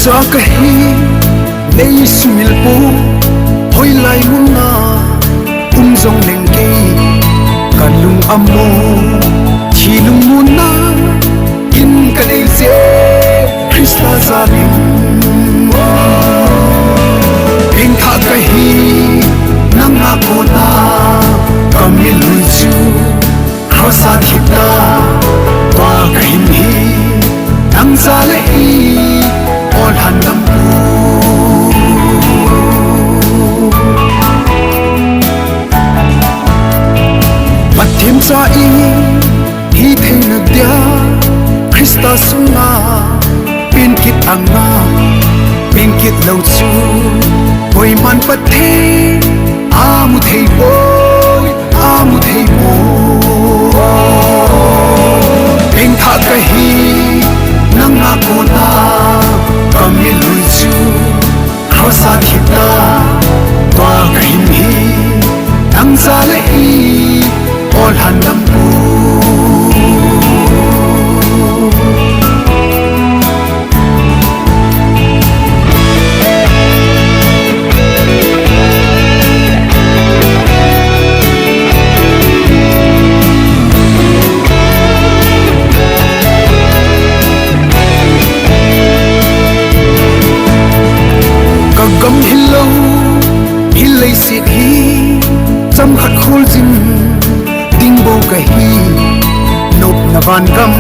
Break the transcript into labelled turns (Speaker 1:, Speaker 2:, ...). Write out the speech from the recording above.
Speaker 1: cha ka hi nei sumil pu hoi lai mun na zong leng ke kan lung amo thi lung mun na in ka nei se Krista zalim in tha ka hi nang na ko na kamil chu khosa thita wa ka hin hi nang za le hi ol han lam pu Matim sa i hi thei na dia Krista sunga pin kit anga pin kit lo chu boy man pathe amu thei boy amu thei bo pin tha ka hi nang na ko na kamil lui chu khosa thita wa ka hin hi nang za le hi ol han lam pu gam hillo hillei si hi cham khat khul jin ding bo ka hi nop na van gam